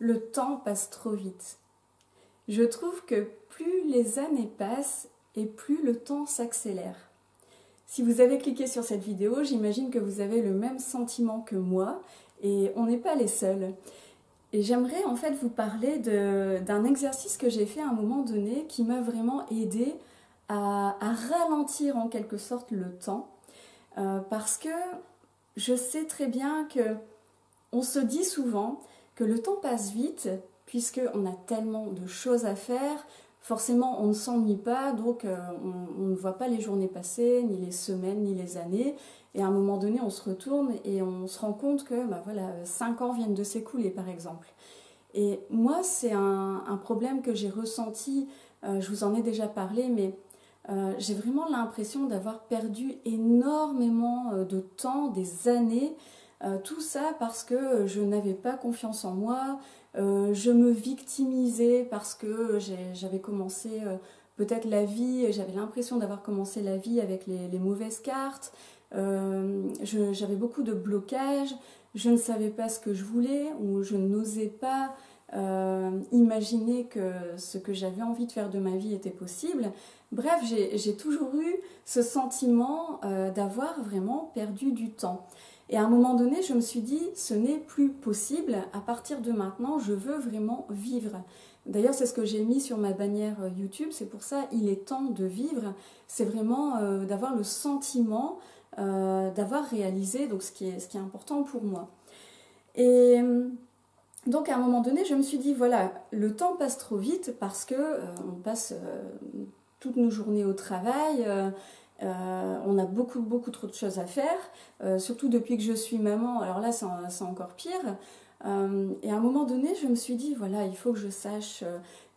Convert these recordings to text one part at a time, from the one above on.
le temps passe trop vite. Je trouve que plus les années passent et plus le temps s'accélère. Si vous avez cliqué sur cette vidéo, j'imagine que vous avez le même sentiment que moi et on n'est pas les seuls. Et j'aimerais en fait vous parler d'un exercice que j'ai fait à un moment donné qui m'a vraiment aidé à ralentir en quelque sorte le temps parce que je sais très bien que on se dit souvent que le temps passe vite puisqu'on a tellement de choses à faire. Forcément, on ne s'ennuie pas, donc on ne voit pas les journées passer, ni les semaines, ni les années. Et à un moment donné, on se retourne et on se rend compte que 5 ans viennent de s'écouler, par exemple. Et moi, c'est un problème que j'ai ressenti, je vous en ai déjà parlé, mais j'ai vraiment l'impression d'avoir perdu énormément de temps, des années, tout ça parce que je n'avais pas confiance en moi, je me victimisais parce que j'avais commencé peut-être la vie, j'avais l'impression d'avoir commencé la vie avec les mauvaises cartes, j'avais beaucoup de blocages, je ne savais pas ce que je voulais ou je n'osais pas imaginer que ce que j'avais envie de faire de ma vie était possible. Bref, j'ai toujours eu ce sentiment d'avoir vraiment perdu du temps. Et à un moment donné, je me suis dit, ce n'est plus possible, à partir de maintenant, je veux vraiment vivre. D'ailleurs, c'est ce que j'ai mis sur ma bannière YouTube, c'est pour ça, il est temps de vivre. C'est vraiment d'avoir le sentiment d'avoir réalisé donc, ce qui est important pour moi. Et donc à un moment donné, je me suis dit, voilà, le temps passe trop vite parce que on passe toutes nos journées au travail, on a beaucoup trop de choses à faire, surtout depuis que je suis maman, alors là c'est encore pire. Et à un moment donné, je me suis dit, voilà, il faut que je sache,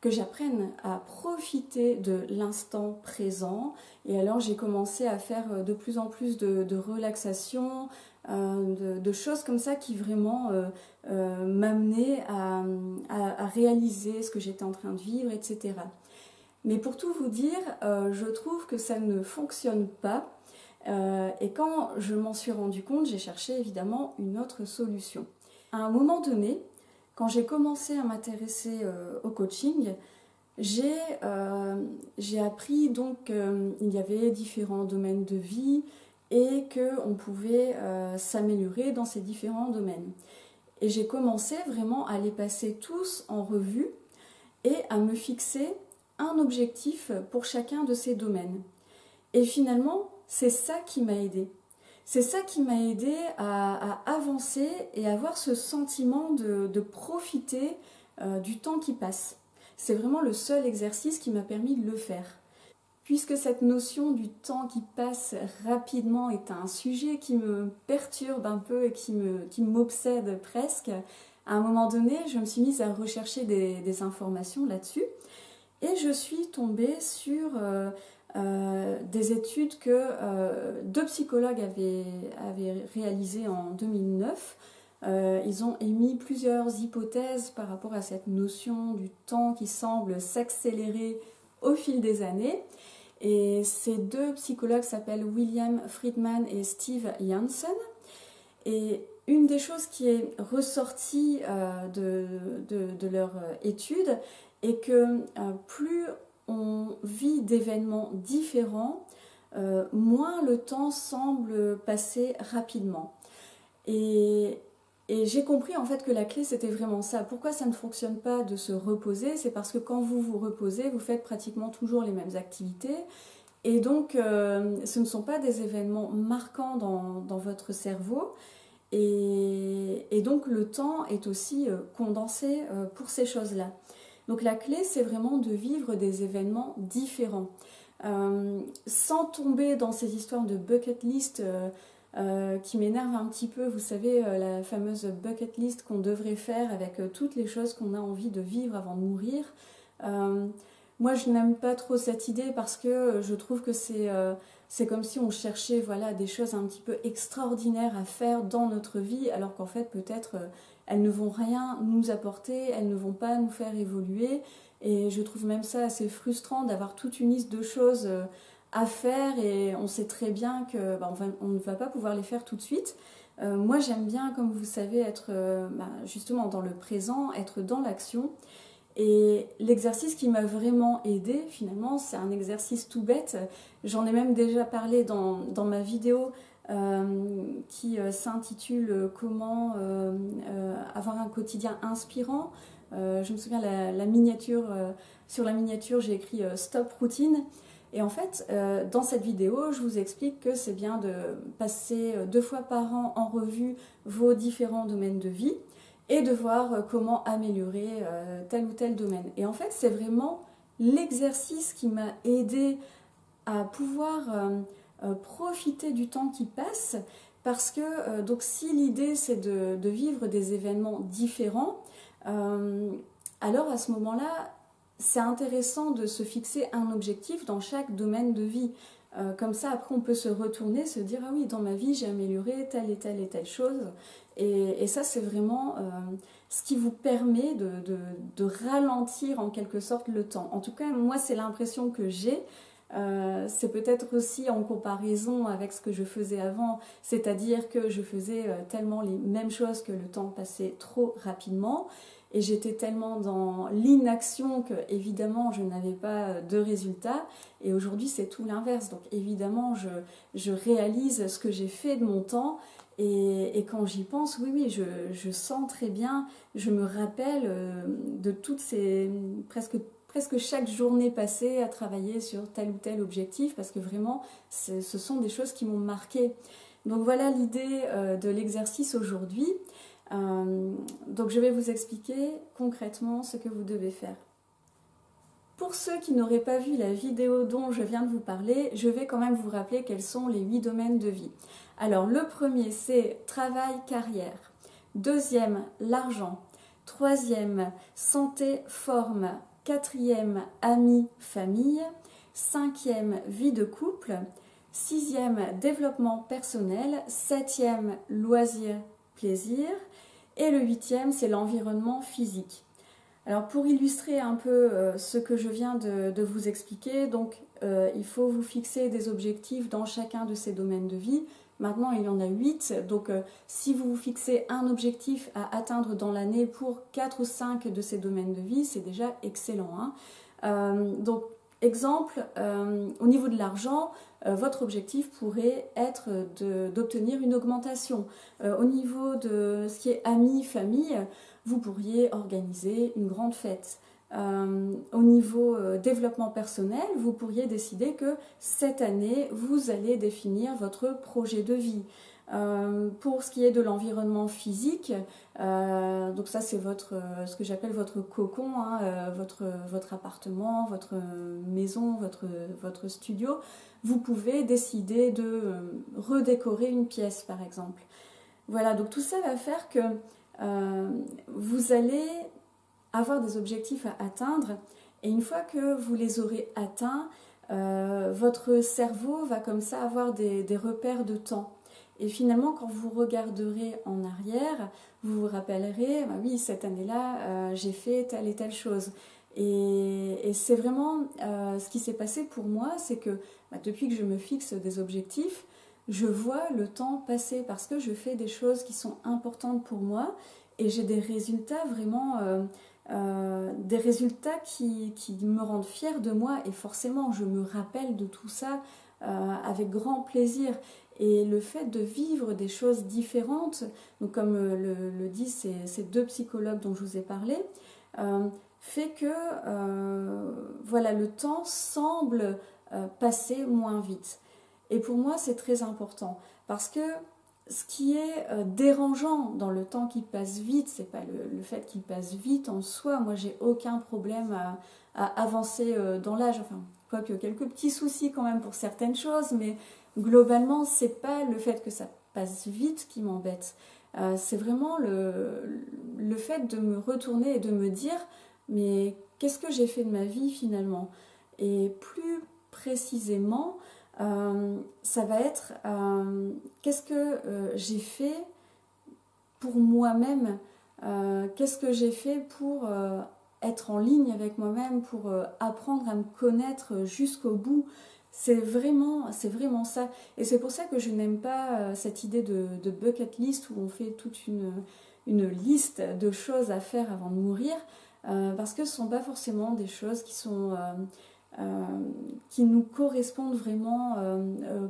que j'apprenne à profiter de l'instant présent. Et alors j'ai commencé à faire de plus en plus de relaxation, de choses comme ça qui vraiment m'amenaient à réaliser ce que j'étais en train de vivre, etc. Mais pour tout vous dire, je trouve que ça ne fonctionne pas. Et quand je m'en suis rendu compte, j'ai cherché évidemment une autre solution. À un moment donné, quand j'ai commencé à m'intéresser au coaching, j'ai appris donc qu'il y avait différents domaines de vie et qu'on pouvait s'améliorer dans ces différents domaines. Et j'ai commencé vraiment à les passer tous en revue et à me fixer un objectif pour chacun de ces domaines. Et finalement, c'est ça qui m'a aidée. C'est ça qui m'a aidée à avancer et à avoir ce sentiment de profiter du temps qui passe. C'est vraiment le seul exercice qui m'a permis de le faire. Puisque cette notion du temps qui passe rapidement est un sujet qui me perturbe un peu et qui m'obsède presque, à un moment donné, je me suis mise à rechercher des informations là-dessus. Et je suis tombée sur des études que deux psychologues avaient réalisées en 2009. Ils ont émis plusieurs hypothèses par rapport à cette notion du temps qui semble s'accélérer au fil des années. Et ces deux psychologues s'appellent William Friedman et Steve Janssen. Et une des choses qui est ressortie de leur étude est que plus on vit d'événements différents, moins le temps semble passer rapidement. Et j'ai compris en fait que la clé c'était vraiment ça. Pourquoi ça ne fonctionne pas de se reposer? C'est parce que quand vous vous reposez, vous faites pratiquement toujours les mêmes activités. Et donc ce ne sont pas des événements marquants dans votre cerveau. Et donc le temps est aussi condensé pour ces choses-là. Donc la clé, c'est vraiment de vivre des événements différents. Sans tomber dans ces histoires de bucket list qui m'énervent un petit peu. Vous savez, la fameuse bucket list qu'on devrait faire avec toutes les choses qu'on a envie de vivre avant de mourir. Moi, je n'aime pas trop cette idée parce que je trouve que c'est comme si on cherchait voilà, des choses un petit peu extraordinaires à faire dans notre vie, alors qu'en fait, peut-être, elles ne vont rien nous apporter, elles ne vont pas nous faire évoluer. Et je trouve même ça assez frustrant d'avoir toute une liste de choses à faire et on sait très bien que on ne va pas pouvoir les faire tout de suite. Moi j'aime bien, comme vous savez, être justement dans le présent, être dans l'action. Et l'exercice qui m'a vraiment aidée, finalement, c'est un exercice tout bête. J'en ai même déjà parlé dans ma vidéo qui s'intitule Comment avoir un quotidien inspirant. Je me souviens, la miniature, sur la miniature, j'ai écrit Stop routine. Et en fait, dans cette vidéo, je vous explique que c'est bien de passer 2 fois par an en revue vos différents domaines de vie et de voir comment améliorer tel ou tel domaine. Et en fait, c'est vraiment l'exercice qui m'a aidé à pouvoir profiter du temps qui passe, parce que donc si l'idée c'est de vivre des événements différents, alors à ce moment-là, c'est intéressant de se fixer un objectif dans chaque domaine de vie. Comme ça, après, on peut se retourner, se dire « Ah oui, dans ma vie, j'ai amélioré telle et telle et telle chose. » Et ça, c'est vraiment ce qui vous permet de ralentir en quelque sorte le temps. En tout cas, moi, c'est l'impression que j'ai. C'est peut-être aussi en comparaison avec ce que je faisais avant, c'est-à-dire que je faisais tellement les mêmes choses que le temps passait trop rapidement. Et j'étais tellement dans l'inaction que, évidemment, je n'avais pas de résultats. Et aujourd'hui, c'est tout l'inverse. Donc, évidemment, je réalise ce que j'ai fait de mon temps. Et quand j'y pense, oui, je sens très bien, je me rappelle de toutes ces... presque chaque journée passée à travailler sur tel ou tel objectif, parce que vraiment, ce sont des choses qui m'ont marqué. Donc, voilà l'idée de l'exercice aujourd'hui. Donc je vais vous expliquer concrètement ce que vous devez faire. Pour ceux qui n'auraient pas vu la vidéo dont je viens de vous parler, je vais quand même vous rappeler quels sont les 8 domaines de vie. Alors le premier, c'est travail, carrière. Deuxième, l'argent. Troisième, santé, forme. Quatrième, amis, famille. Cinquième, vie de couple. Sixième, développement personnel. Septième, loisirs, plaisir. Et le 8e, c'est l'environnement physique. Alors pour illustrer un peu ce que je viens de vous expliquer, donc il faut vous fixer des objectifs dans chacun de ces domaines de vie. Maintenant, il y en a 8, donc si vous vous fixez un objectif à atteindre dans l'année pour 4 ou 5 de ces domaines de vie, c'est déjà excellent, hein. Donc, exemple, au niveau de l'argent, votre objectif pourrait être d'obtenir une augmentation. Au niveau de ce qui est amis, famille, vous pourriez organiser une grande fête. Au niveau développement personnel, vous pourriez décider que cette année, vous allez définir votre projet de vie. Pour ce qui est de l'environnement physique, donc ça c'est ce que j'appelle votre cocon, hein, votre appartement, votre maison, votre studio. Vous pouvez décider de redécorer une pièce par exemple. Voilà, donc tout ça va faire que vous allez avoir des objectifs à atteindre, et une fois que vous les aurez atteints, votre cerveau va comme ça avoir des repères de temps. Et finalement, quand vous regarderez en arrière, vous vous rappellerez, bah oui, cette année-là, j'ai fait telle et telle chose. Et c'est vraiment ce qui s'est passé pour moi, c'est que depuis que je me fixe des objectifs, je vois le temps passer parce que je fais des choses qui sont importantes pour moi et j'ai des résultats vraiment, des résultats qui me rendent fière de moi, et forcément je me rappelle de tout ça avec grand plaisir. Et le fait de vivre des choses différentes, donc comme le disent ces 2 psychologues dont je vous ai parlé, fait que voilà, le temps semble passer moins vite. Et pour moi, c'est très important parce que ce qui est dérangeant dans le temps qui passe vite, c'est pas le fait qu'il passe vite en soi. Moi, j'ai aucun problème à avancer dans l'âge. Enfin, quoique quelques petits soucis quand même pour certaines choses, mais globalement, c'est pas le fait que ça passe vite qui m'embête. C'est vraiment le fait de me retourner et de me dire mais qu'est-ce que j'ai fait de ma vie finalement? Et plus précisément, ça va être qu'est-ce que j'ai fait pour moi-même, qu'est-ce que j'ai fait pour être en ligne avec moi-même, pour apprendre à me connaître jusqu'au bout. C'est vraiment ça. Et c'est pour ça que je n'aime pas cette idée de bucket list où on fait toute une liste de choses à faire avant de mourir, parce que ce ne sont pas forcément des choses qui nous correspondent vraiment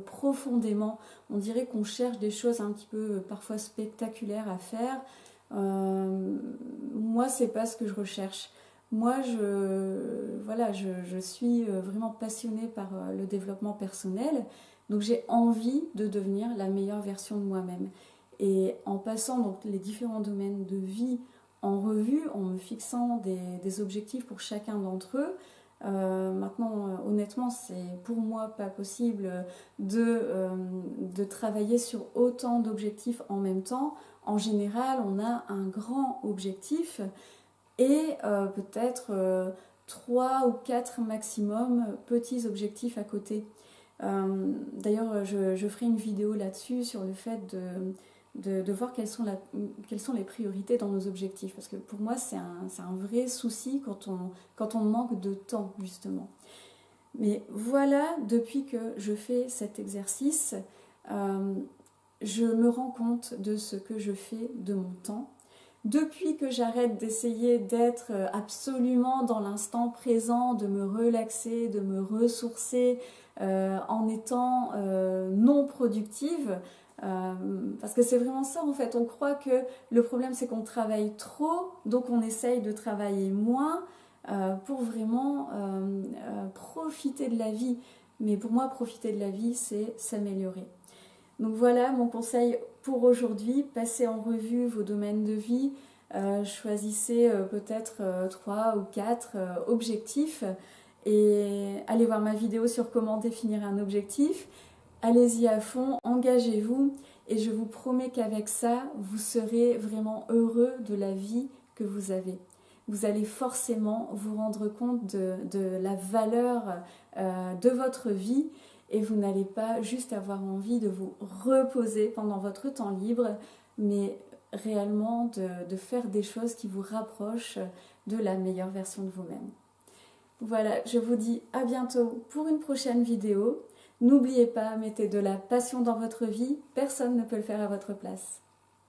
profondément. On dirait qu'on cherche des choses un petit peu parfois spectaculaires à faire. Moi, c'est pas ce que je recherche. Moi, je suis vraiment passionnée par le développement personnel, donc j'ai envie de devenir la meilleure version de moi-même. Et en passant donc les différents domaines de vie en revue, en me fixant des objectifs pour chacun d'entre eux, maintenant, honnêtement, c'est pour moi pas possible de travailler sur autant d'objectifs en même temps. En général, on a un grand objectif et peut-être 3 ou 4 maximum petits objectifs à côté. D'ailleurs, je ferai une vidéo là-dessus sur le fait de voir quelles sont les priorités dans nos objectifs. Parce que pour moi, c'est un vrai souci quand on manque de temps, justement. Mais voilà, depuis que je fais cet exercice, je me rends compte de ce que je fais de mon temps. Depuis que j'arrête d'essayer d'être absolument dans l'instant présent, de me relaxer, de me ressourcer en étant non productive, parce que c'est vraiment ça en fait, on croit que le problème c'est qu'on travaille trop, donc on essaye de travailler moins pour vraiment profiter de la vie. Mais pour moi, profiter de la vie, c'est s'améliorer. Donc voilà mon conseil pour aujourd'hui, passez en revue vos domaines de vie, choisissez peut-être 3 ou 4 objectifs et allez voir ma vidéo sur comment définir un objectif. Allez-y à fond, engagez-vous et je vous promets qu'avec ça, vous serez vraiment heureux de la vie que vous avez. Vous allez forcément vous rendre compte de la valeur de votre vie et vous n'allez pas juste avoir envie de vous reposer pendant votre temps libre, mais réellement de faire des choses qui vous rapprochent de la meilleure version de vous-même. Voilà, je vous dis à bientôt pour une prochaine vidéo. N'oubliez pas, mettez de la passion dans votre vie, personne ne peut le faire à votre place.